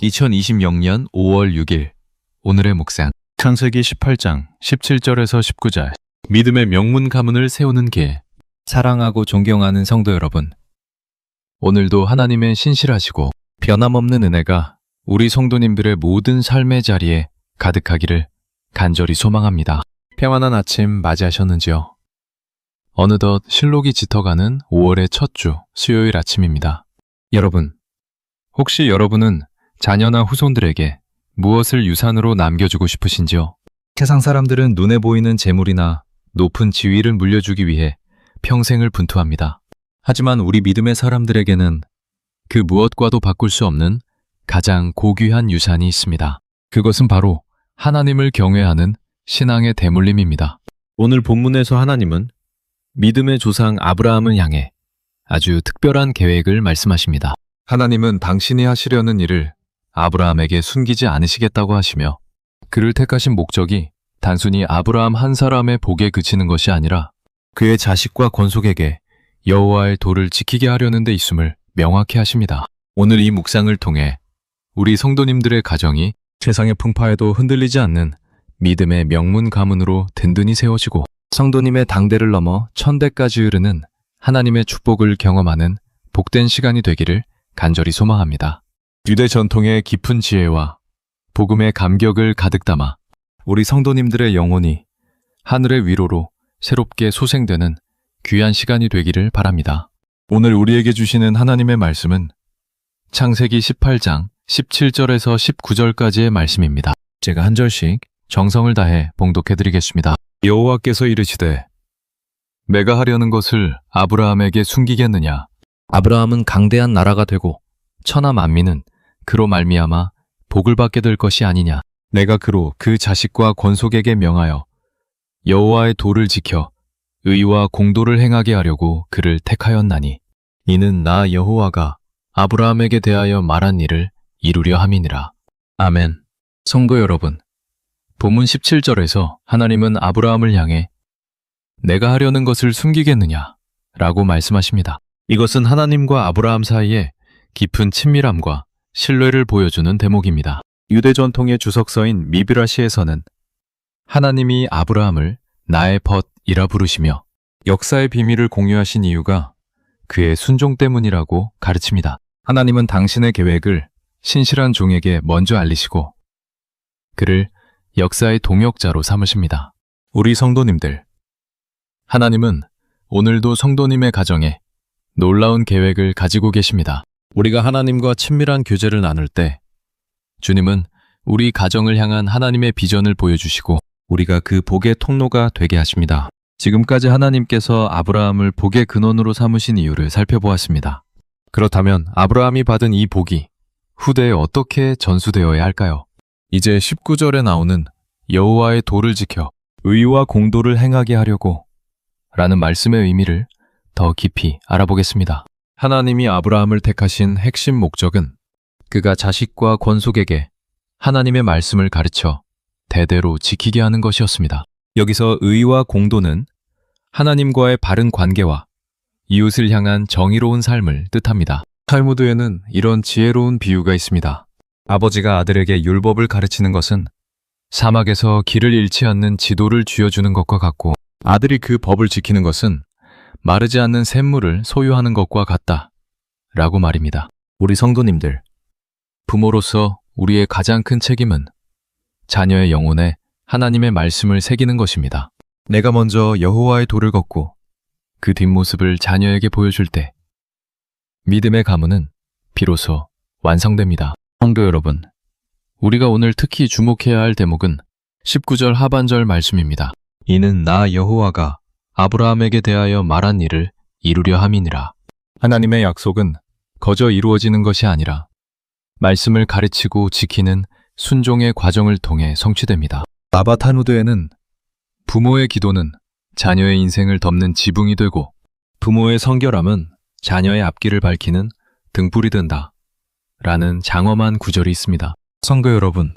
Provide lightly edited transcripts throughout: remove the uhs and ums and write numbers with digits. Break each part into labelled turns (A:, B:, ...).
A: 2026년 5월 6일 오늘의 묵상 창세기 18장 17절에서 19절 믿음의 명문 가문을 세우는 계. 사랑하고 존경하는 성도 여러분, 오늘도 하나님의 신실하시고 변함없는 은혜가 우리 성도님들의 모든 삶의 자리에 가득하기를 간절히 소망합니다. 평안한 아침 맞이하셨는지요? 어느덧 실록이 짙어가는 5월의 첫 주 수요일 아침입니다. 여러분, 혹시 여러분은 자녀나 후손들에게 무엇을 유산으로 남겨주고 싶으신지요? 세상 사람들은 눈에 보이는 재물이나 높은 지위를 물려주기 위해 평생을 분투합니다. 하지만 우리 믿음의 사람들에게는 그 무엇과도 바꿀 수 없는 가장 고귀한 유산이 있습니다. 그것은 바로 하나님을 경외하는 신앙의 대물림입니다. 오늘 본문에서 하나님은 믿음의 조상 아브라함을 향해 아주 특별한 계획을 말씀하십니다. 하나님은 당신이 하시려는 일을 아브라함에게 숨기지 않으시겠다고 하시며, 그를 택하신 목적이 단순히 아브라함 한 사람의 복에 그치는 것이 아니라 그의 자식과 권속에게 여호와의 도를 지키게 하려는 데 있음을 명확히 하십니다. 오늘 이 묵상을 통해 우리 성도님들의 가정이 세상의 풍파에도 흔들리지 않는 믿음의 명문 가문으로 든든히 세워지고 성도님의 당대를 넘어 천대까지 흐르는 하나님의 축복을 경험하는 복된 시간이 되기를 간절히 소망합니다. 유대 전통의 깊은 지혜와 복음의 감격을 가득 담아 우리 성도님들의 영혼이 하늘의 위로로 새롭게 소생되는 귀한 시간이 되기를 바랍니다. 오늘 우리에게 주시는 하나님의 말씀은 창세기 18장 17절에서 19절까지의 말씀입니다. 제가 한 절씩 정성을 다해 봉독해드리겠습니다. 여호와께서 이르시되 내가 하려는 것을 아브라함에게 숨기겠느냐? 아브라함은 강대한 나라가 되고 천하 만민은 그로 말미암아 복을 받게 될 것이 아니냐. 내가 그로 그 자식과 권속에게 명하여 여호와의 도를 지켜 의와 공도를 행하게 하려고 그를 택하였나니 이는 나 여호와가 아브라함에게 대하여 말한 일을 이루려 함이니라. 아멘. 성도 여러분, 본문 17절에서 하나님은 아브라함을 향해 내가 하려는 것을 숨기겠느냐 라고 말씀하십니다. 이것은 하나님과 아브라함 사이에 깊은 친밀함과 신뢰를 보여주는 대목입니다. 유대 전통의 주석서인 미브라시에서는 하나님이 아브라함을 나의 벗이라 부르시며 역사의 비밀을 공유하신 이유가 그의 순종 때문이라고 가르칩니다. 하나님은 당신의 계획을 신실한 종에게 먼저 알리시고 그를 역사의 동역자로 삼으십니다. 우리 성도님들, 하나님은 오늘도 성도님의 가정에 놀라운 계획을 가지고 계십니다. 우리가 하나님과 친밀한 교제를 나눌 때 주님은 우리 가정을 향한 하나님의 비전을 보여주시고 우리가 그 복의 통로가 되게 하십니다. 지금까지 하나님께서 아브라함을 복의 근원으로 삼으신 이유를 살펴보았습니다. 그렇다면 아브라함이 받은 이 복이 후대에 어떻게 전수되어야 할까요? 이제 19절에 나오는 여호와의 도를 지켜 의와 공도를 행하게 하려고 라는 말씀의 의미를 더 깊이 알아보겠습니다. 하나님이 아브라함을 택하신 핵심 목적은 그가 자식과 권속에게 하나님의 말씀을 가르쳐 대대로 지키게 하는 것이었습니다. 여기서 의와 공도는 하나님과의 바른 관계와 이웃을 향한 정의로운 삶을 뜻합니다. 탈무드에는 이런 지혜로운 비유가 있습니다. 아버지가 아들에게 율법을 가르치는 것은 사막에서 길을 잃지 않는 지도를 쥐어주는 것과 같고 아들이 그 법을 지키는 것은 마르지 않는 샘물을 소유하는 것과 같다 라고 말입니다. 우리 성도님들, 부모로서 우리의 가장 큰 책임은 자녀의 영혼에 하나님의 말씀을 새기는 것입니다. 내가 먼저 여호와의 도를 걷고 그 뒷모습을 자녀에게 보여줄 때 믿음의 가문은 비로소 완성됩니다. 성도 여러분, 우리가 오늘 특히 주목해야 할 대목은 19절 하반절 말씀입니다. 이는 나 여호와가 아브라함에게 대하여 말한 일을 이루려 함이니라. 하나님의 약속은 거저 이루어지는 것이 아니라 말씀을 가르치고 지키는 순종의 과정을 통해 성취됩니다. 나바타누드에는 부모의 기도는 자녀의 인생을 덮는 지붕이 되고 부모의 성결함은 자녀의 앞길을 밝히는 등불이 된다 라는 장엄한 구절이 있습니다. 성도 여러분,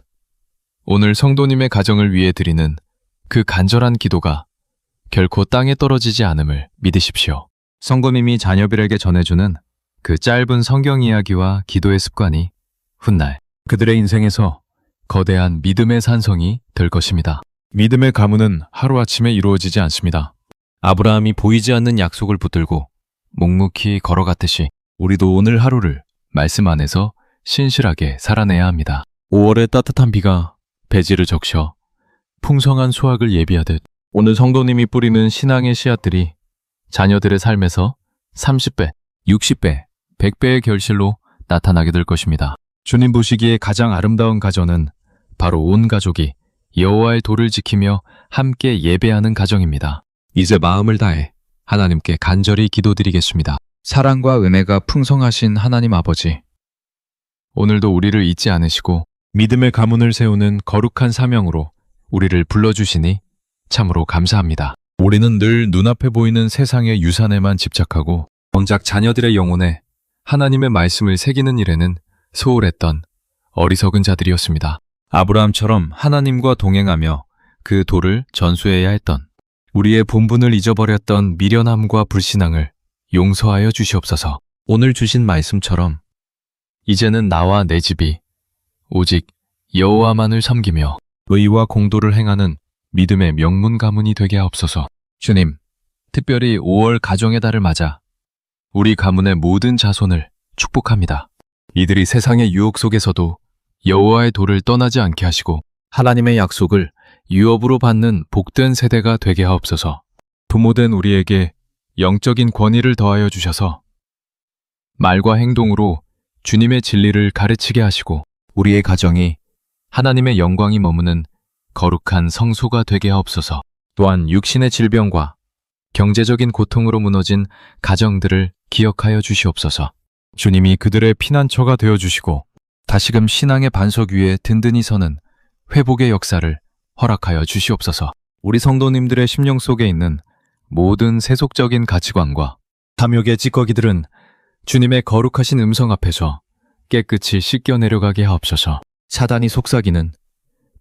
A: 오늘 성도님의 가정을 위해 드리는 그 간절한 기도가 결코 땅에 떨어지지 않음을 믿으십시오. 성도님이 자녀들에게 전해주는 그 짧은 성경 이야기와 기도의 습관이 훗날 그들의 인생에서 거대한 믿음의 산성이 될 것입니다. 믿음의 가문은 하루아침에 이루어지지 않습니다. 아브라함이 보이지 않는 약속을 붙들고 묵묵히 걸어갔듯이 우리도 오늘 하루를 말씀 안에서 신실하게 살아내야 합니다. 5월의 따뜻한 비가 배지를 적셔 풍성한 수확을 예비하듯 오늘 성도님이 뿌리는 신앙의 씨앗들이 자녀들의 삶에서 30배, 60배, 100배의 결실로 나타나게 될 것입니다. 주님 보시기에 가장 아름다운 가정은 바로 온 가족이 여호와의 도를 지키며 함께 예배하는 가정입니다. 이제 마음을 다해 하나님께 간절히 기도드리겠습니다. 사랑과 은혜가 풍성하신 하나님 아버지, 오늘도 우리를 잊지 않으시고 믿음의 가문을 세우는 거룩한 사명으로 우리를 불러주시니 참으로 감사합니다. 우리는 늘 눈앞에 보이는 세상의 유산에만 집착하고 정작 자녀들의 영혼에 하나님의 말씀을 새기는 일에는 소홀했던 어리석은 자들이었습니다. 아브라함처럼 하나님과 동행하며 그 도를 전수해야 했던 우리의 본분을 잊어버렸던 미련함과 불신앙을 용서하여 주시옵소서. 오늘 주신 말씀처럼 이제는 나와 내 집이 오직 여호와만을 섬기며 의와 공도를 행하는 믿음의 명문 가문이 되게 하옵소서. 주님, 특별히 5월 가정의 달을 맞아 우리 가문의 모든 자손을 축복합니다. 이들이 세상의 유혹 속에서도 여호와의 도를 떠나지 않게 하시고 하나님의 약속을 유업으로 받는 복된 세대가 되게 하옵소서. 부모된 우리에게 영적인 권위를 더하여 주셔서 말과 행동으로 주님의 진리를 가르치게 하시고 우리의 가정이 하나님의 영광이 머무는 거룩한 성소가 되게 하옵소서. 또한 육신의 질병과 경제적인 고통으로 무너진 가정들을 기억하여 주시옵소서. 주님이 그들의 피난처가 되어주시고 다시금 신앙의 반석 위에 든든히 서는 회복의 역사를 허락하여 주시옵소서. 우리 성도님들의 심령 속에 있는 모든 세속적인 가치관과 탐욕의 찌꺼기들은 주님의 거룩하신 음성 앞에서 깨끗이 씻겨 내려가게 하옵소서. 사단이 속삭이는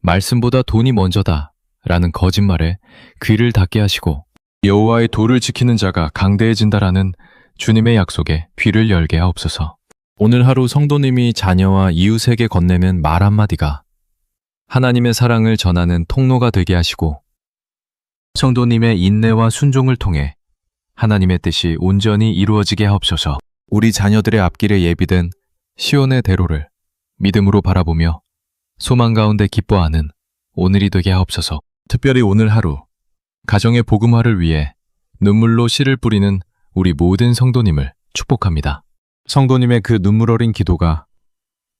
A: 말씀보다 돈이 먼저다 라는 거짓말에 귀를 닫게 하시고 여호와의 도를 지키는 자가 강대해진다라는 주님의 약속에 귀를 열게 하옵소서. 오늘 하루 성도님이 자녀와 이웃에게 건네는 말 한마디가 하나님의 사랑을 전하는 통로가 되게 하시고 성도님의 인내와 순종을 통해 하나님의 뜻이 온전히 이루어지게 하옵소서. 우리 자녀들의 앞길에 예비된 시온의 대로를 믿음으로 바라보며 소망 가운데 기뻐하는 오늘이 되게 하옵소서. 특별히 오늘 하루 가정의 복음화를 위해 눈물로 씨를 뿌리는 우리 모든 성도님을 축복합니다. 성도님의 그 눈물 어린 기도가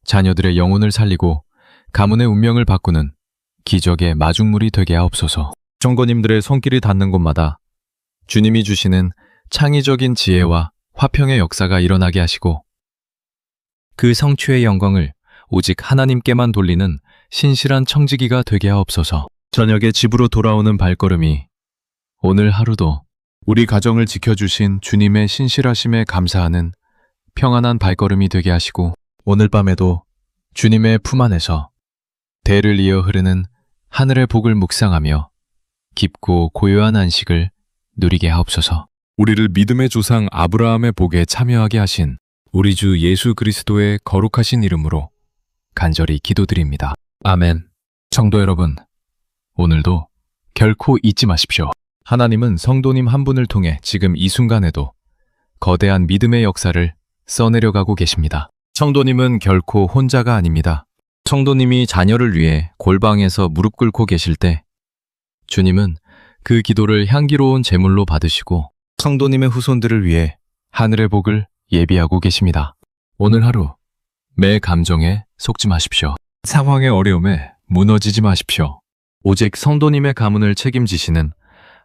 A: 자녀들의 영혼을 살리고 가문의 운명을 바꾸는 기적의 마중물이 되게 하옵소서. 성도님들의 손길이 닿는 곳마다 주님이 주시는 창의적인 지혜와 화평의 역사가 일어나게 하시고 그 성취의 영광을 오직 하나님께만 돌리는 신실한 청지기가 되게 하옵소서. 저녁에 집으로 돌아오는 발걸음이 오늘 하루도 우리 가정을 지켜주신 주님의 신실하심에 감사하는 평안한 발걸음이 되게 하시고 오늘 밤에도 주님의 품 안에서 대를 이어 흐르는 하늘의 복을 묵상하며 깊고 고요한 안식을 누리게 하옵소서. 우리를 믿음의 조상 아브라함의 복에 참여하게 하신 우리 주 예수 그리스도의 거룩하신 이름으로 간절히 기도드립니다. 아멘. 성도 여러분, 오늘도 결코 잊지 마십시오. 하나님은 성도님 한 분을 통해 지금 이 순간에도 거대한 믿음의 역사를 써내려가고 계십니다. 성도님은 결코 혼자가 아닙니다. 성도님이 자녀를 위해 골방에서 무릎 꿇고 계실 때 주님은 그 기도를 향기로운 제물로 받으시고 성도님의 후손들을 위해 하늘의 복을 예비하고 계십니다. 오늘 하루 매 감정에 속지 마십시오. 상황의 어려움에 무너지지 마십시오. 오직 성도님의 가문을 책임지시는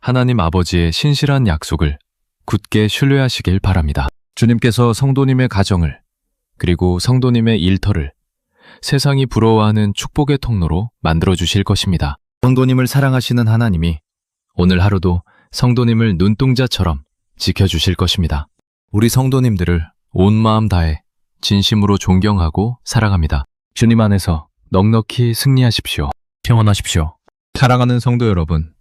A: 하나님 아버지의 신실한 약속을 굳게 신뢰하시길 바랍니다. 주님께서 성도님의 가정을 그리고 성도님의 일터를 세상이 부러워하는 축복의 통로로 만들어주실 것입니다. 성도님을 사랑하시는 하나님이 오늘 하루도 성도님을 눈동자처럼 지켜주실 것입니다. 우리 성도님들을 온 마음 다해 진심으로 존경하고 사랑합니다. 주님 안에서 넉넉히 승리하십시오. 평안하십시오. 사랑하는 성도 여러분,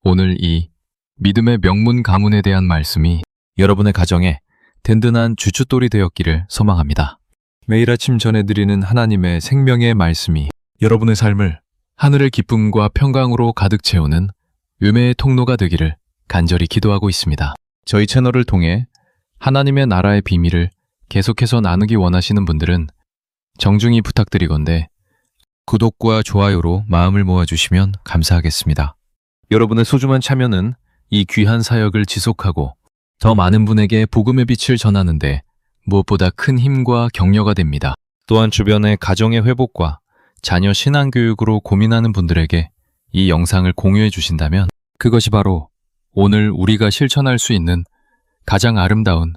A: 오늘 이 믿음의 명문 가문에 대한 말씀이 여러분의 가정에 든든한 주춧돌이 되었기를 소망합니다. 매일 아침 전해드리는 하나님의 생명의 말씀이 여러분의 삶을 하늘의 기쁨과 평강으로 가득 채우는 은혜의 통로가 되기를 간절히 기도하고 있습니다. 저희 채널을 통해 하나님의 나라의 비밀을 계속해서 나누기 원하시는 분들은 정중히 부탁드리건대 구독과 좋아요로 마음을 모아주시면 감사하겠습니다. 여러분의 소중한 참여는 이 귀한 사역을 지속하고 더 많은 분에게 복음의 빛을 전하는데 무엇보다 큰 힘과 격려가 됩니다. 또한 주변의 가정의 회복과 자녀 신앙교육으로 고민하는 분들에게 이 영상을 공유해 주신다면 그것이 바로 오늘 우리가 실천할 수 있는 가장 아름다운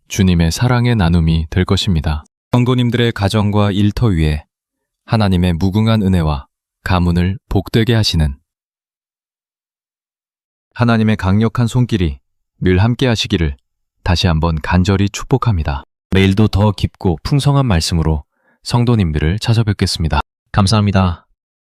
A: 주님의 사랑의 나눔이 될 것입니다. 성도님들의 가정과 일터 위에 하나님의 무궁한 은혜와 가문을 복되게 하시는 하나님의 강력한 손길이 늘 함께 하시기를 다시 한번 간절히 축복합니다. 내일도 더 깊고 풍성한 말씀으로 성도님들을 찾아뵙겠습니다. 감사합니다.